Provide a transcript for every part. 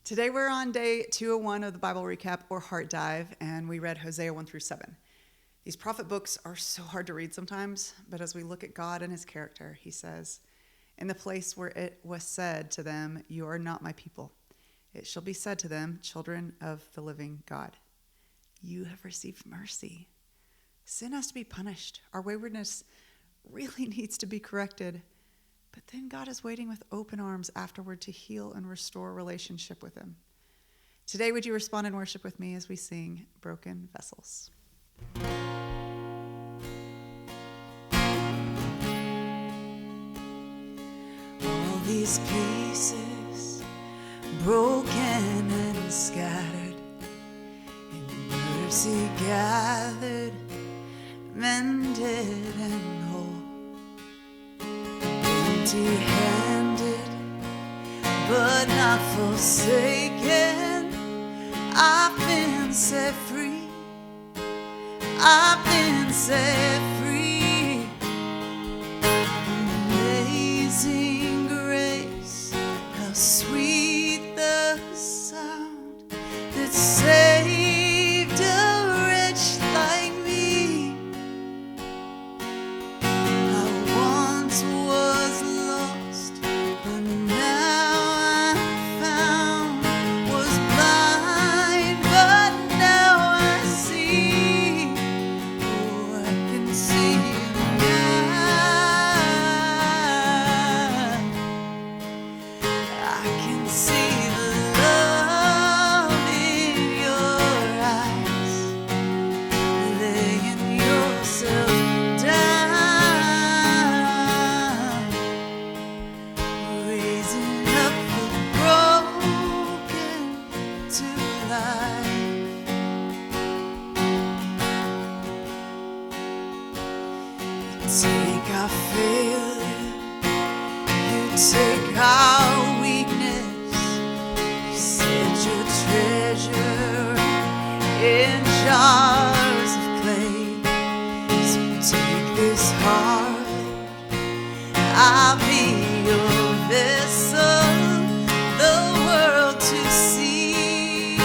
Today we're on day 201 of the Bible Recap or Heart Dive, and we read Hosea 1 through 7. These prophet books are so hard to read sometimes, but as we look at God and his character, he says, "In the place where it was said to them, 'You are not my people,' it shall be said to them, 'Children of the living God.' You have received mercy." Sin has to be punished. Our waywardness really needs to be corrected. But then God is waiting with open arms afterward to heal and restore relationship with him. Today, would you respond in worship with me as we sing Broken Vessels? All these pieces, broken and scattered, in mercy gathered, mended and whole. Empty-handed, but not forsaken. I've been set free. I've been set free. Amazing grace, how sweet the sound that saved a wretch like me. I once was lost, but now I'm found. Was blind, but now I see. Oh, I can see now. I can see the love in your eyes, laying yourself down, raising up the broken to life. You take our failure, you take our weakness, you set your treasure in jars of clay. So take this heart, I'll be your vessel, the world to see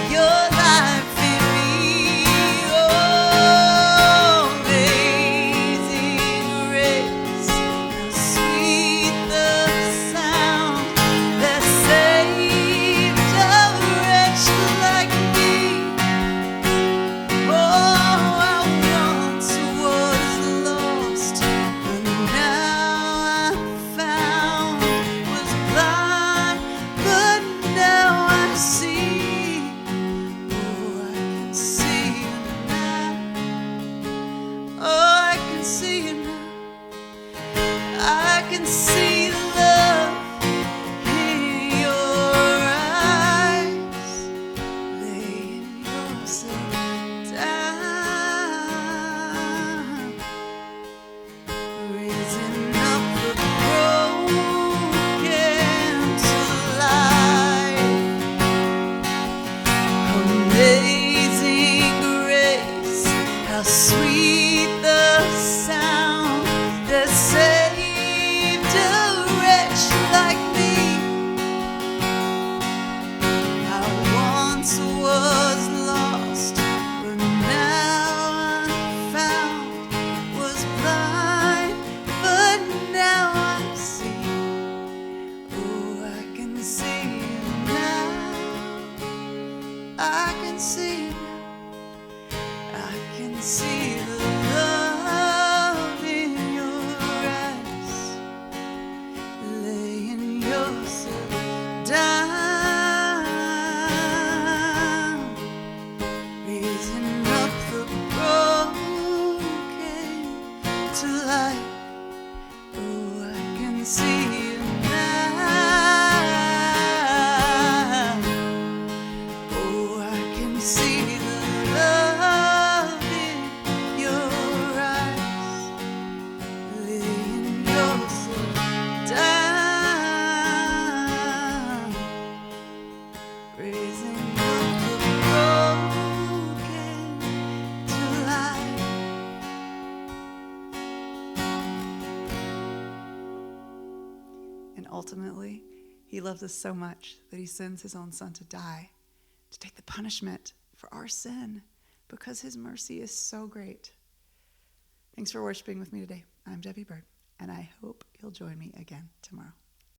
your life in me. Oh, amazing grace, how sweet the sound that saved a wretch like me. Oh, I once was lost, but now I'm found. Was blind, but now I see. Oh, I can see you now. Oh, I can see you now. I can see love in your eyes, laying yourself down, raising up the broken to life. Amazing grace, how sweet the sound that saved a wretch like me. I once was lost, but now I'm found. Was blind, but now I see. Oh, I can see you now. I can see you now. I can see the love in your eyes, laying yourself down, raising up the broken to life. Oh, I can see you now. Oh, I can see the love in your eyes, laying yourself down, raising up the broken to life. And ultimately, He loves us so much that he sends his own son to die, to take the punishment for our sin, because his mercy is so great. Thanks for worshiping with me today. I'm Debbie Byrd, and I hope you'll join me again tomorrow.